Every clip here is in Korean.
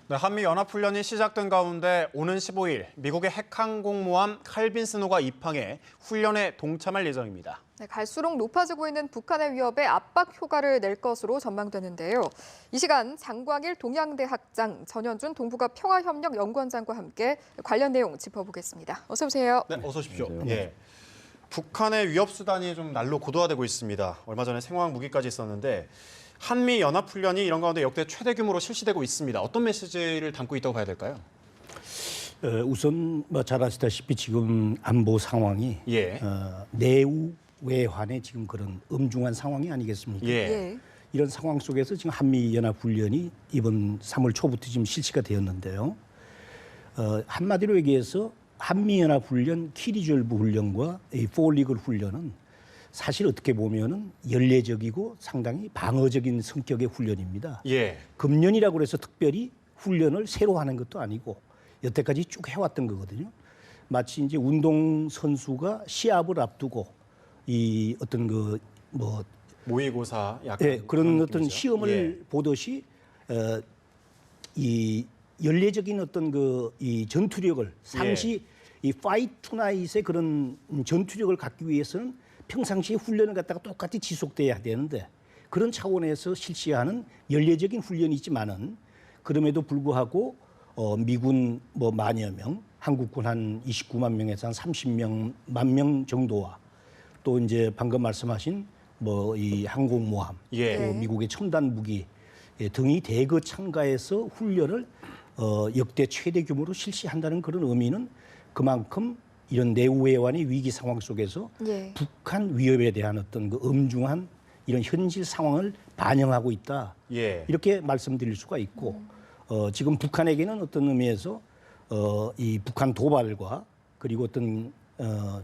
네, 한미연합훈련이 시작된 가운데 오는 15일 미국의 핵항공모함 칼빈스노가 입항해 훈련에 동참할 예정입니다. 네, 갈수록 높아지고 있는 북한의 위협에 압박 효과를 낼 것으로 전망되는데요. 이 시간 장광일 동양대학장, 전현준 동북아 평화협력연구원장과 함께 관련 내용 짚어보겠습니다. 어서 오세요. 네, 어서 오십시오. 예. 북한의 위협 수단이 좀 날로 고도화되고 있습니다. 얼마 전에 생화학 무기까지 있었는데 한미 연합훈련이 이런 가운데 역대 최대 규모로 실시되고 있습니다. 어떤 메시지를 담고 있다고 봐야 될까요? 우선 잘 아시다시피 지금 안보 상황이 내우 외환의 지금 그런 엄중한 상황이 아니겠습니까? 이런 상황 속에서 지금 한미 연합 훈련이 이번 3월 초부터 지금 실시가 되었는데요. 한마디로 얘기해서 한미 연합 훈련 키리졸브 훈련과 이 포리글 훈련은 사실 어떻게 보면은 연례적이고 상당히 방어적인 성격의 훈련입니다. 금년이라고 해서 특별히 훈련을 새로 하는 것도 아니고 여태까지 쭉 해왔던 거거든요. 마치 이제 운동 선수가 시합을 앞두고 이 어떤 그 뭐 모의고사 약간 그런 어떤 시험을 보듯이 이 연례적인 어떤 그 이 전투력을 상시 이 파이트 투나잇의 그런 전투력을 갖기 위해서는 평상시에 훈련을 갖다가 똑같이 지속돼야 되는데 그런 차원에서 실시하는 연례적인 훈련이지만은 그럼에도 불구하고 미군 뭐 만여 명, 한국군 한 29만 명에서 한 30만 명 정도와 또 이제 방금 말씀하신 뭐 이 항공모함, 또 미국의 첨단 무기 등이 대거 참가해서 훈련을 역대 최대 규모로 실시한다는 그런 의미는 그만큼 이런 내후외환의 위기 상황 속에서 북한 위협에 대한 어떤 그 엄중한 이런 현실 상황을 반영하고 있다. 이렇게 말씀드릴 수가 있고 지금 북한에게는 어떤 의미에서 이 북한 도발과 그리고 어떤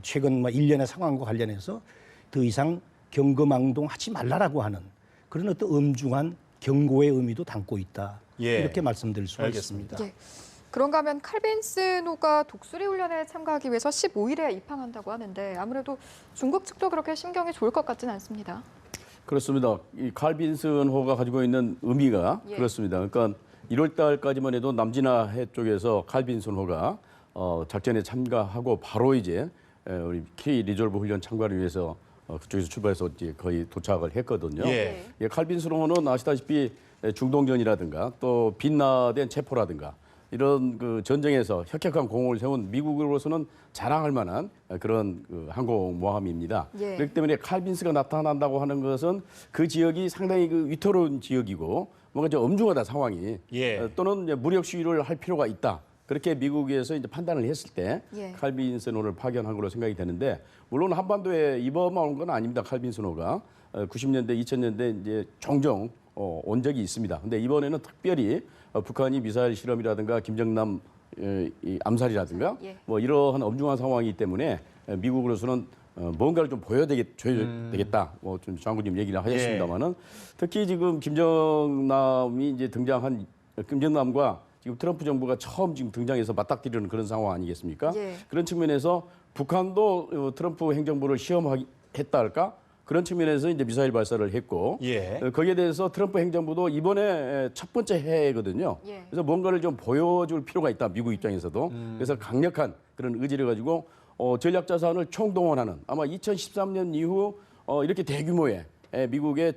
최근 일련의 상황과 관련해서 더 이상 경거망동하지 말라라고 하는 그런 어떤 엄중한 경고의 의미도 담고 있다. 이렇게 말씀드릴 수가 있습니다. 그런가 하면 칼빈스노가 독수리 훈련에 참가하기 위해서 15일에 입항한다고 하는데 아무래도 중국 측도 그렇게 신경이 좋을 것 같지는 않습니다. 그렇습니다. 이 칼빈슨호가 가지고 있는 의미가 그렇습니다. 그러니까 1월 달까지만 해도 남진아 해 쪽에서 칼빈슨호가 작전에 참가하고 바로 이제 우리 K 리졸브 훈련 참가를 위해서 그쪽에서 출발해서 이제 거의 도착을 했거든요. 칼빈슨호는 아시다시피 중동전이라든가 또 빛나된 체포라든가 이런 그 전쟁에서 혁혁한 공을 세운 미국으로서는 자랑할 만한 그런 그 항공모함입니다. 그렇기 때문에 칼빈스가 나타난다고 하는 것은 그 지역이 상당히 그 위태로운 지역이고 뭔가 좀 엄중하다 상황이 또는 이제 무력 시위를 할 필요가 있다. 그렇게 미국에서 이제 판단을 했을 때 칼빈스호를 파견한 걸로 생각이 되는데 물론 한반도에 이번만 온 건 아닙니다. 칼빈스호가 90년대, 2000년대 이제 종종 온 적이 있습니다. 근데 이번에는 특별히 북한이 미사일 실험이라든가 김정남 암살이라든가 뭐 이러한 엄중한 상황이기 때문에 미국으로서는 뭔가를 좀 보여야 되겠다. 뭐 좀 장군님 얘기를 하셨습니다만은 특히 지금 김정남이 이제 등장한 김정남과 지금 트럼프 정부가 처음 지금 등장해서 맞닥뜨리는 그런 상황 아니겠습니까? 그런 측면에서 북한도 트럼프 행정부를 시험했다 할까? 그런 측면에서 이제 미사일 발사를 했고 거기에 대해서 트럼프 행정부도 이번에 첫 번째 해거든요. 그래서 뭔가를 좀 보여줄 필요가 있다. 미국 입장에서도. 그래서 강력한 그런 의지를 가지고 전략 자산을 총동원하는 아마 2013년 이후 이렇게 대규모의 미국의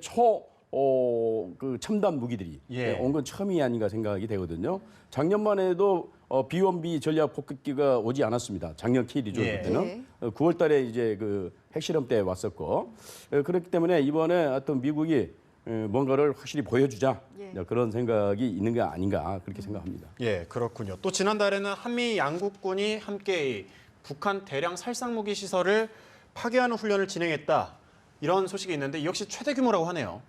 그 첨단 무기들이 온 건 처음이 아닌가 생각이 되거든요. 작년만 해도 B-1B 전략 폭격기가 오지 않았습니다. 작년 K-리졸브 때는 9월 달에 이제 그 핵실험 때 왔었고 그렇기 때문에 이번에 어떤 미국이 뭔가를 확실히 보여주자 그런 생각이 있는 게 아닌가 그렇게 생각합니다. 그렇군요. 또 지난달에는 한미 양국군이 함께 북한 대량 살상무기 시설을 파괴하는 훈련을 진행했다. 이런 소식이 있는데 이 역시 최대 규모라고 하네요.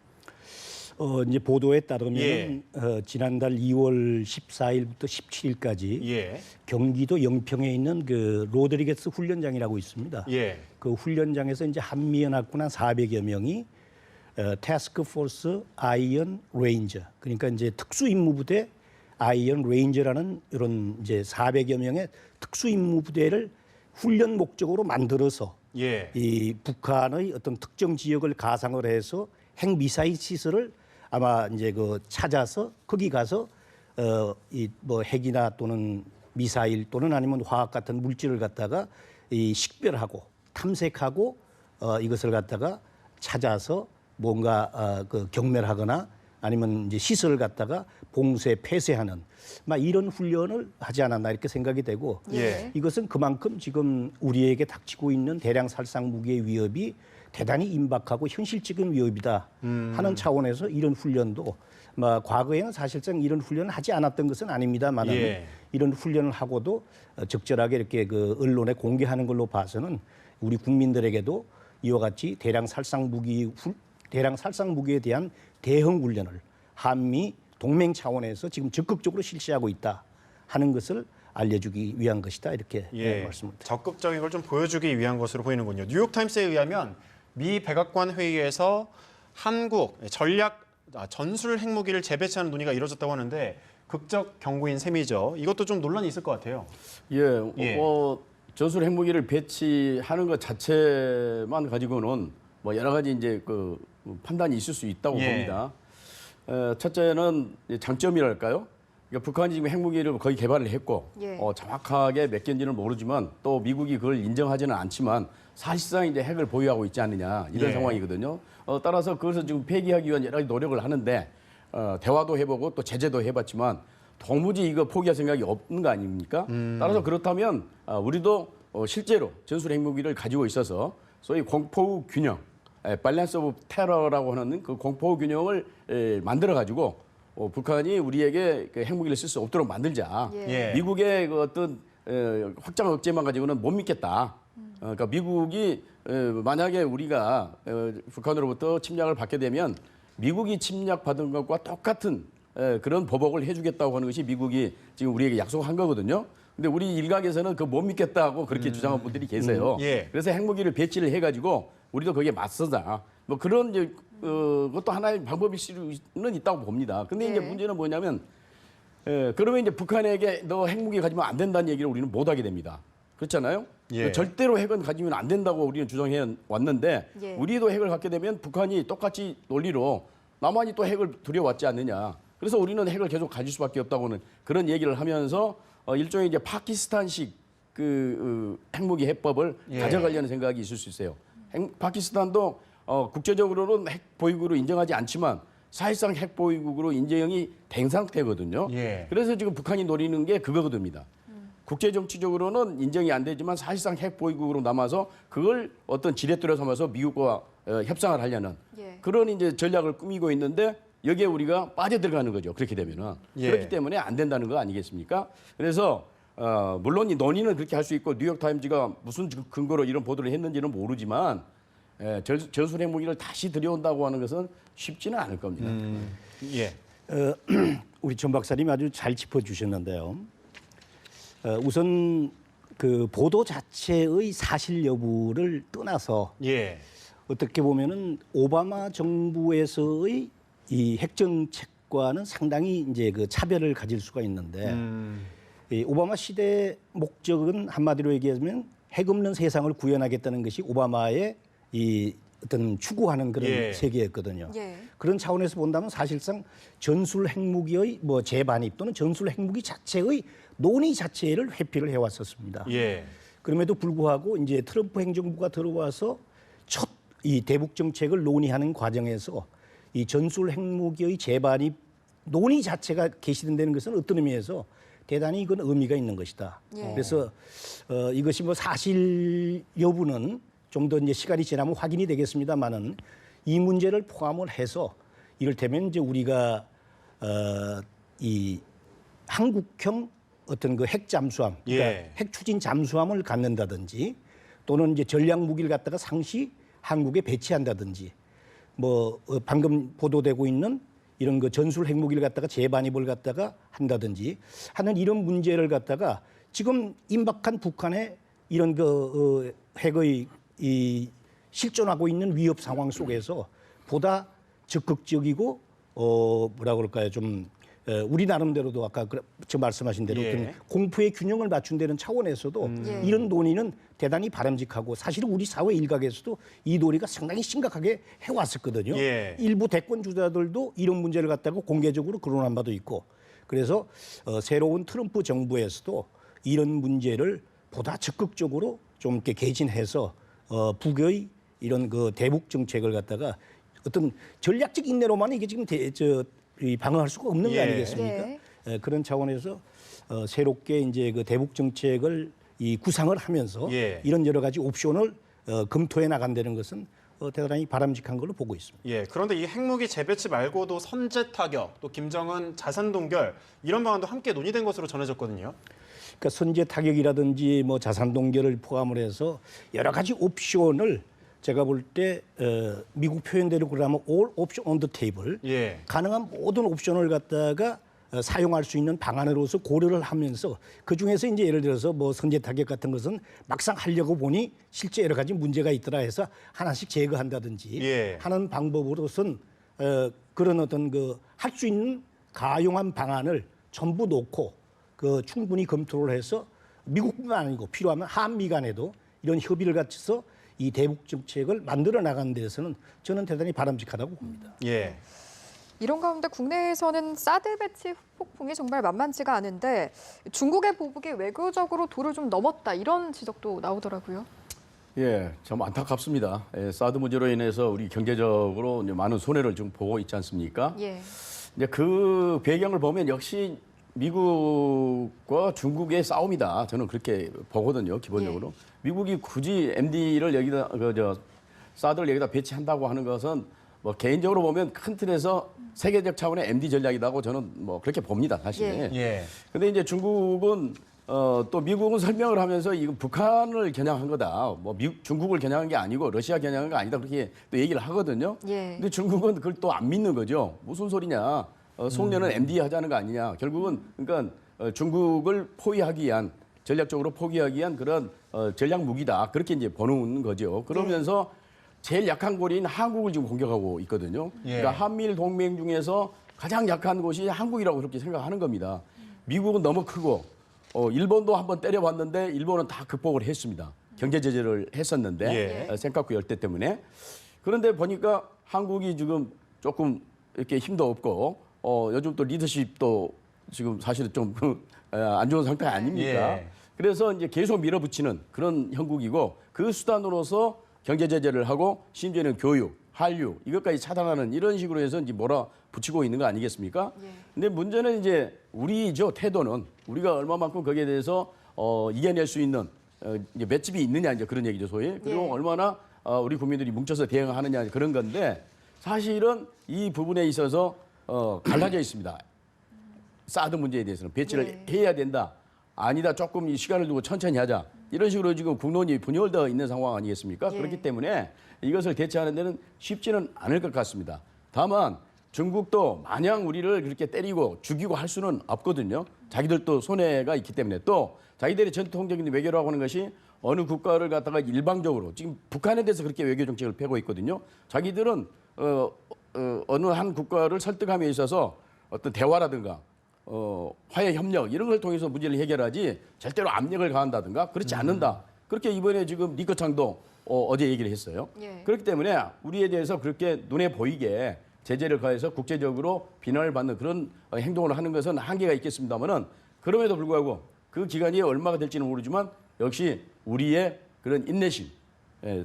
이제 보도에 따르면 지난달 2월 14일부터 17일까지 경기도 영평에 있는 그 로드리게스 훈련장이라고 있습니다. 그 훈련장에서 이제 한미연합군 한 400여 명이 태스크 포스 아이언 레인저 그러니까 이제 특수임무부대 아이언 레인저라는 이런 이제 400여 명의 특수임무부대를 훈련 목적으로 만들어서 이 북한의 어떤 특정 지역을 가상을 해서 핵 미사일 시설을 아마 이제 그 찾아서 거기 가서 이 뭐 핵이나 또는 미사일 또는 아니면 화학 같은 물질을 갖다가 이 식별하고 탐색하고 이것을 갖다가 찾아서 뭔가 그 경멸하거나 아니면 이제 시설을 갖다가 봉쇄 폐쇄하는 막 이런 훈련을 하지 않았나 이렇게 생각이 되고 예. 이것은 그만큼 지금 우리에게 닥치고 있는 대량 살상 무기의 위협이 대단히 임박하고 현실적인 위협이다 하는 차원에서 이런 훈련도 과거에는 사실상 이런 훈련을 하지 않았던 것은 아닙니다만 예. 이런 훈련을 하고도 적절하게 이렇게 그 언론에 공개하는 걸로 봐서는 우리 국민들에게도 이와 같이 대량 살상 무기에 대한 대응 훈련을 한미 동맹 차원에서 지금 적극적으로 실시하고 있다 하는 것을 알려주기 위한 것이다 이렇게 말씀드립니다. 적극적인 걸 좀 보여주기 위한 것으로 보이는군요. 뉴욕타임스에 의하면 미 백악관 회의에서 한국 전술 핵무기를 재배치하는 논의가 이루어졌다고 하는데 극적 경고인 셈이죠. 이것도 좀 논란이 있을 것 같아요. 예. 전술 핵무기를 배치하는 것 자체만 가지고는 뭐 여러 가지 이제 그 판단이 있을 수 있다고 봅니다. 첫째는 장점이랄까요? 그러니까 북한이 지금 핵무기를 거의 개발을 했고 정확하게 몇 개인지는 모르지만 또 미국이 그걸 인정하지는 않지만 사실상 이제 핵을 보유하고 있지 않느냐 이런 상황이거든요. 따라서 그것을 지금 폐기하기 위한 여러 가지 노력을 하는데 대화도 해보고 또 제재도 해봤지만 도무지 이거 포기할 생각이 없는 거 아닙니까? 따라서 그렇다면 우리도 실제로 전술 핵무기를 가지고 있어서 소위 공포 균형, 밸런스 오브 테러라고 하는 그 공포 균형을 만들어 가지고 북한이 우리에게 그 핵무기를 쓸 수 없도록 만들자. 미국의 그 어떤 확장 억제만 가지고는 못 믿겠다. 그러니까 미국이 만약에 우리가 북한으로부터 침략을 받게 되면 미국이 침략받은 것과 똑같은 그런 보복을 해주겠다고 하는 것이 미국이 지금 우리에게 약속한 거거든요. 근데 우리 일각에서는 그 못 믿겠다고 그렇게 주장한 분들이 계세요. 그래서 핵무기를 배치를 해가지고 우리도 거기에 맞서자. 뭐 그런 이제 그것도 하나의 방법일 수는 있다고 봅니다. 근데 이제 문제는 뭐냐면 그러면 이제 북한에게 너 핵무기 가지면 안 된다는 얘기를 우리는 못 하게 됩니다. 그렇잖아요. 절대로 핵은 가지면 안 된다고 우리는 주장해 왔는데 우리도 핵을 갖게 되면 북한이 똑같이 논리로 남한이 또 핵을 두려워왔지 않느냐. 그래서 우리는 핵을 계속 가질 수밖에 없다고는 그런 얘기를 하면서 일종의 이제 파키스탄식 그 핵무기 해법을 가져가려는 생각이 있을 수 있어요. 파키스탄도 국제적으로는 핵 보유국으로 인정하지 않지만 사실상 핵 보유국으로 인정이 된 상태거든요. 그래서 지금 북한이 노리는 게 그거거든요. 국제 정치적으로는 인정이 안 되지만 사실상 핵 보유국으로 남아서 그걸 어떤 지렛대로 삼아서 미국과 협상을 하려는 그런 이제 전략을 꾸미고 있는데 여기에 우리가 빠져들어가는 거죠. 그렇게 되면은 그렇기 때문에 안 된다는 거 아니겠습니까? 그래서 물론 이 논의는 그렇게 할 수 있고 뉴욕타임즈가 무슨 근거로 이런 보도를 했는지는 모르지만 전술 핵무기를 다시 들여온다고 하는 것은 쉽지는 않을 겁니다. 우리 전 박사님 아주 잘 짚어주셨는데요. 우선 그 보도 자체의 사실 여부를 떠나서 어떻게 보면은 오바마 정부에서의 이 핵정책과는 상당히 이제 그 차별을 가질 수가 있는데 이 오바마 시대의 목적은 한마디로 얘기하면 핵 없는 세상을 구현하겠다는 것이 오바마의 이 어떤 추구하는 그런 세계였거든요. 그런 차원에서 본다면 사실상 전술 핵무기의 뭐 재반입 또는 전술 핵무기 자체의 논의 자체를 회피를 해왔었습니다. 그럼에도 불구하고 이제 트럼프 행정부가 들어와서 첫 이 대북 정책을 논의하는 과정에서 이 전술 핵무기의 재반입 논의 자체가 개시된다는 것은 어떤 의미에서 대단히 이건 의미가 있는 것이다. 그래서 이것이 뭐 사실 여부는 좀 더 이제 시간이 지나면 확인이 되겠습니다만은 이 문제를 포함을 해서 이를테면 이제 우리가 이 한국형 어떤 그 핵 잠수함, 그러니까 핵 추진 잠수함을 갖는다든지 또는 이제 전략 무기를 갖다가 상시 한국에 배치한다든지 뭐 방금 보도되고 있는 이런 그 전술 핵무기를 갖다가 재반입을 갖다가 한다든지 하는 이런 문제를 갖다가 지금 임박한 북한의 이런 그 핵의 이 실존하고 있는 위협 상황 속에서 보다 적극적이고 뭐라 그럴까요 좀 우리 나름대로도 아까 저 말씀하신 대로 어떤 공포의 균형을 맞춘다는 차원에서도 이런 논의는 대단히 바람직하고 사실은 우리 사회 일각에서도 이 논의가 상당히 심각하게 해왔었거든요. 일부 대권 주자들도 이런 문제를 갖다가 공개적으로 거론한 바도 있고 그래서 새로운 트럼프 정부에서도 이런 문제를 보다 적극적으로 좀 이렇게 개진해서 북의 이런 그 대북 정책을 갖다가 어떤 전략적 인내로만 이게 지금 방어할 수가 없는 거 예. 아니겠습니까? 네. 그런 차원에서 새롭게 이제 그 대북 정책을 구상을 하면서 예. 이런 여러 가지 옵션을 검토해 나간다는 것은 대단히 바람직한 걸로 보고 있습니다. 예, 그런데 이 핵무기 재배치 말고도 선제 타격, 또 김정은 자산 동결 이런 방안도 함께 논의된 것으로 전해졌거든요. 그러니까 선제 타격이라든지 뭐 자산 동결을 포함을 해서 여러 가지 옵션을 제가 볼 때 미국 표현대로 그러면 all option on the table 예. 가능한 모든 옵션을 갖다가 사용할 수 있는 방안으로서 고려를 하면서 그 중에서 이제 예를 들어서 뭐 선제 타격 같은 것은 막상 하려고 보니 실제 여러 가지 문제가 있더라 해서 하나씩 제거한다든지 예. 하는 방법으로선 그런 어떤 그 할 수 있는 가용한 방안을 전부 놓고 그 충분히 검토를 해서 미국뿐만 아니고 필요하면 한미 간에도 이런 협의를 갖춰서 이 대북 정책을 만들어 나가는 데서는 저는 대단히 바람직하다고 봅니다. 예. 이런 가운데 국내에서는 사드 배치 폭풍이 정말 만만치가 않은데 중국의 보복이 외교적으로 도를 좀 넘었다 이런 지적도 나오더라고요. 예, 참 안타깝습니다. 예, 사드 문제로 인해서 우리 경제적으로 이제 많은 손해를 좀 보고 있지 않습니까? 예. 이제 그 배경을 보면 역시 미국과 중국의 싸움이다. 저는 그렇게 보거든요, 기본적으로. 미국이 굳이 MD를 여기다 사드를 여기다 배치한다고 하는 것은 뭐 개인적으로 보면 큰 틀에서 세계적 차원의 MD 전략이라고 저는 뭐 그렇게 봅니다, 사실. 예. 근데 이제 중국은 또 미국은 설명을 하면서 이거 북한을 겨냥한 거다. 뭐 중국을 겨냥한 게 아니고 러시아 겨냥한 게 아니다. 그렇게 또 얘기를 하거든요. 예. 근데 중국은 그걸 또 안 믿는 거죠. 무슨 소리냐. 송년은 MD 하자는 거 아니냐. 결국은 그러니까 중국을 포위하기 위한 전략적으로 포기하기 위한 그런 전략 무기다. 그렇게 이제 보는 거죠. 그러면서 제일 약한 고리인 한국을 지금 공격하고 있거든요. 예. 그러니까 한미일 동맹 중에서 가장 약한 곳이 한국이라고 그렇게 생각하는 겁니다. 미국은 너무 크고 일본도 한번 때려봤는데 일본은 다 극복을 했습니다. 경제 제재를 했었는데 센카쿠 열대 때문에. 그런데 보니까 한국이 지금 조금 이렇게 힘도 없고 요즘 또 리더십도 지금 사실은 좀 안 좋은 상태 아닙니까? 예. 그래서 이제 계속 밀어붙이는 그런 형국이고 그 수단으로서 경제 제재를 하고 심지어는 교육, 한류 이것까지 차단하는 이런 식으로 해서 이제 몰아붙이고 있는 거 아니겠습니까? 근데 문제는 이제 우리 태도는 우리가 얼마만큼 거기에 대해서 이겨낼 수 있는 이제 맷집이 있느냐 이제 그런 얘기죠, 소위. 그리고 얼마나 우리 국민들이 뭉쳐서 대응하느냐 그런 건데 사실은 이 부분에 있어서 갈라져 있습니다. 사드 문제에 대해서는 배치를 해야 된다. 아니다. 조금 이 시간을 두고 천천히 하자. 이런 식으로 지금 국론이 분열되어 있는 상황 아니겠습니까? 그렇기 때문에 이것을 대처하는 데는 쉽지는 않을 것 같습니다. 다만 중국도 마냥 우리를 그렇게 때리고 죽이고 할 수는 없거든요. 자기들도 손해가 있기 때문에 또 자기들의 전통적인 외교라고 하는 것이 어느 국가를 갖다가 일방적으로 지금 북한에 대해서 그렇게 외교 정책을 펴고 있거든요. 자기들은 어느 한 국가를 설득함에 있어서 어떤 대화라든가 화해 협력 이런 걸 통해서 문제를 해결하지 절대로 압력을 가한다든가 그렇지 않는다. 그렇게 이번에 지금 리커창도 어제 얘기를 했어요. 그렇기 때문에 우리에 대해서 그렇게 눈에 보이게 제재를 가해서 국제적으로 비난을 받는 그런 행동을 하는 것은 한계가 있겠습니다만은 그럼에도 불구하고 그 기간이 얼마가 될지는 모르지만 역시 우리의 그런 인내심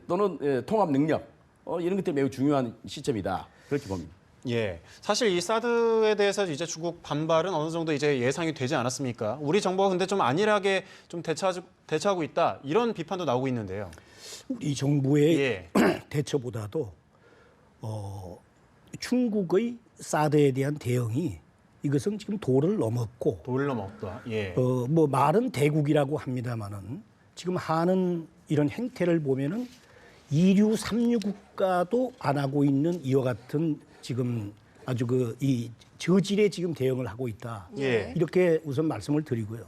또는 통합 능력 이런 것들이 매우 중요한 시점이다. 그렇게 봅니다. 예, 사실 이 사드에 대해서 이제 중국 반발은 어느 정도 이제 예상이 되지 않았습니까? 우리 정부가 근데 좀 안일하게 좀 대처하고 있다 이런 비판도 나오고 있는데요. 우리 정부의 대처보다도 중국의 사드에 대한 대응이 이것은 지금 도를 넘었고 도를 넘었다. 예. 뭐 말은 대국이라고 합니다만은 지금 하는 이런 행태를 보면은 이류 삼류 국가도 안 하고 있는 이와 같은 지금 아주 이 저질의 지금 대응을 하고 있다. 예. 이렇게 우선 말씀을 드리고요.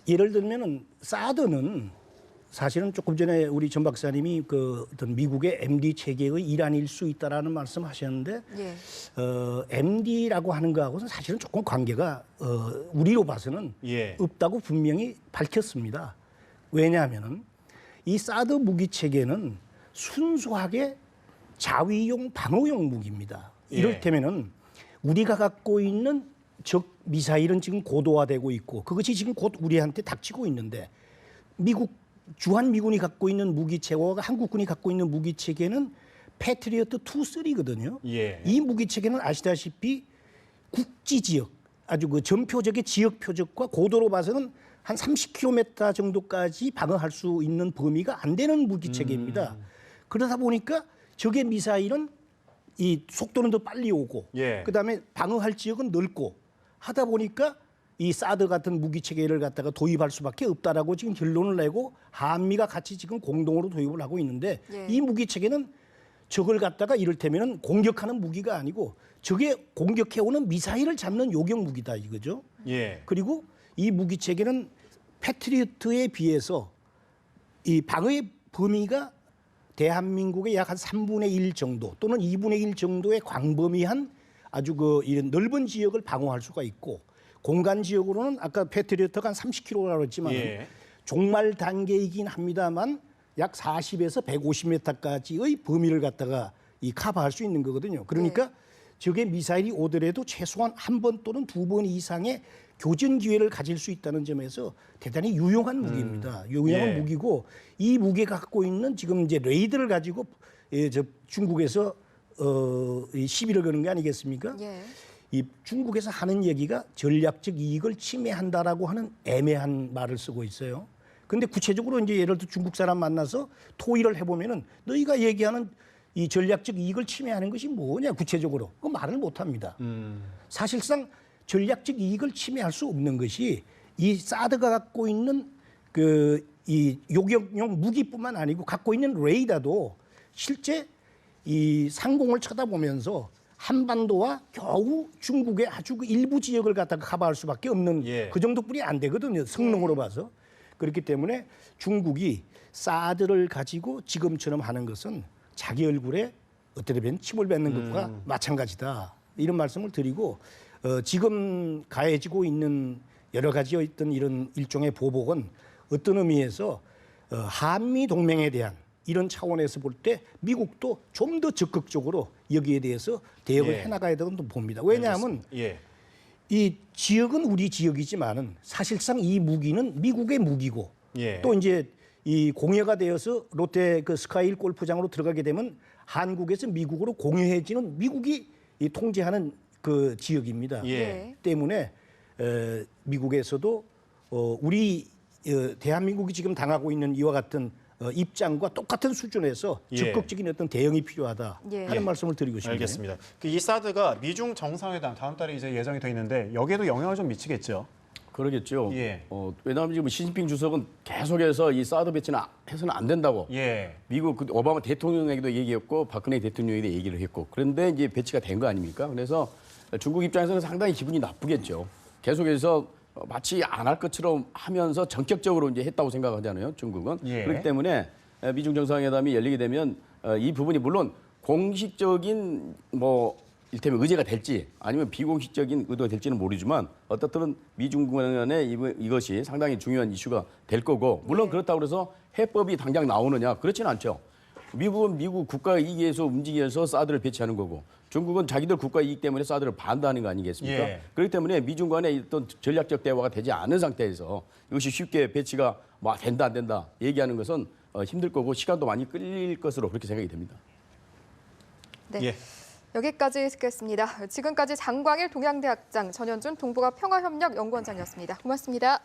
예를 들면은 사드는 사실은 조금 전에 우리 전 박사님이 그 어떤 미국의 MD 체계의 일환일 수 있다라는 말씀하셨는데 MD라고 하는 거하고는 사실은 조금 관계가 우리로 봐서는 없다고 분명히 밝혔습니다. 왜냐하면은 이 사드 무기 체계는 순수하게 자위용 방어용 무기입니다. 이를테면은 우리가 갖고 있는 적 미사일은 지금 고도화되고 있고 그것이 지금 곧 우리한테 닥치고 있는데 미국 주한 미군이 갖고 있는 무기 체계와 한국군이 갖고 있는 무기 체계는 패트리어트 2, 3거든요. 예. 이 무기 체계는 아시다시피 국지 지역 아주 그 전표적의 지역 표적과 고도로 봐서는 한 30km 정도까지 방어할 수 있는 범위가 안 되는 무기 체계입니다. 그러다 보니까 적의 미사일은 이 속도는 더 빨리 오고 예. 그다음에 방어할 지역은 넓고 하다 보니까 이 사드 같은 무기 체계를 갖다가 도입할 수밖에 없다라고 지금 결론을 내고 한미가 같이 지금 공동으로 도입을 하고 있는데 예. 이 무기 체계는 적을 갖다가 이를테면은 공격하는 무기가 아니고 적의 공격해오는 미사일을 잡는 요격 무기다 이거죠. 예. 그리고 이 무기 체계는 패트리어트에 비해서 이 방어의 범위가 대한민국의 약 한 3분의 1 정도 또는 2분의 1 정도의 광범위한 아주 그 이런 넓은 지역을 방어할 수가 있고 공간 지역으로는 아까 패트리어트가 한 30km라고 했지만 예. 종말 단계이긴 합니다만 약 40에서 150m까지의 범위를 갖다가 이 커버할 수 있는 거거든요. 그러니까 적의 미사일이 오더라도 최소한 한 번 또는 두 번 이상의 교전 기회를 가질 수 있다는 점에서 대단히 유용한 무기입니다. 유용한 예. 무기고 이 무기가 갖고 있는 지금 이제 레이더를 가지고 저 중국에서 이 시비를 거는 게 아니겠습니까? 예. 이 중국에서 하는 얘기가 전략적 이익을 침해한다라고 하는 애매한 말을 쓰고 있어요. 근데 구체적으로 이제 예를 들어 중국 사람 만나서 토의를 해보면은 너희가 얘기하는 이 전략적 이익을 침해하는 것이 뭐냐 구체적으로 그 말을 못합니다. 사실상 전략적 이익을 침해할 수 없는 것이 이 사드가 갖고 있는 그 이 요격용 무기뿐만 아니고 갖고 있는 레이더도 실제 이 상공을 쳐다보면서 한반도와 겨우 중국의 아주 그 일부 지역을 갖다가 커버할 수밖에 없는 예. 그 정도뿐이 안 되거든요. 성능으로 봐서. 그렇기 때문에 중국이 사드를 가지고 지금처럼 하는 것은 자기 얼굴에 어떻게 보면 침을 뱉는 것과 마찬가지다. 이런 말씀을 드리고 지금 가해지고 있는 여러 가지 어떤 이런 일종의 보복은 어떤 의미에서 한미 동맹에 대한 이런 차원에서 볼 때 미국도 좀 더 적극적으로 여기에 대해서 대응을 예. 해나가야 된다고 봅니다. 왜냐하면 예. 이 지역은 우리 지역이지만은 사실상 이 무기는 미국의 무기고 예. 또 이제 이 공여가 되어서 롯데 그 스카이힐 골프장으로 들어가게 되면 한국에서 미국으로 공유해지는 미국이 이 통제하는 그 지역입니다. 예. 때문에 미국에서도 우리 대한민국이 지금 당하고 있는 이와 같은 입장과 똑같은 수준에서 예. 적극적인 어떤 대응이 필요하다 예. 하는 말씀을 드리고 싶네요. 알겠습니다. 이 사드가 미중 정상회담 다음 달에 이제 예정이 돼 있는데 여기에도 영향을 좀 미치겠죠. 그러겠죠. 예. 왜냐하면 지금 시진핑 주석은 계속해서 이 사드 배치는 해서는 안 된다고. 예. 미국 그 오바마 대통령에게도 얘기했고 박근혜 대통령에게도 얘기를 했고 그런데 이제 배치가 된 거 아닙니까? 그래서 중국 입장에서는 상당히 기분이 나쁘겠죠. 계속해서 마치 안 할 것처럼 하면서 전격적으로 이제 했다고 생각하잖아요. 중국은. 예. 그렇기 때문에 미중 정상회담이 열리게 되면 이 부분이 물론 공식적인 뭐 일테면 의제가 될지 아니면 비공식적인 의도가 될지는 모르지만 어떻든 미중 간에 이것이 상당히 중요한 이슈가 될 거고 물론 그렇다고 해서 해법이 당장 나오느냐 그렇지는 않죠. 미국은 미국 국가 이익에서 움직여서 사드를 배치하는 거고 중국은 자기들 국가 이익 때문에 사드를 반대하는 거 아니겠습니까? 예. 그렇기 때문에 미중 간에 어떤 전략적 대화가 되지 않은 상태에서 이것이 쉽게 배치가 뭐 된다 안 된다 얘기하는 것은 힘들 거고 시간도 많이 끌릴 것으로 그렇게 생각이 됩니다. 네. 예. 여기까지 듣겠습니다. 지금까지 장광일 동양대학장, 전현준 동북아 평화협력연구원장이었습니다. 고맙습니다.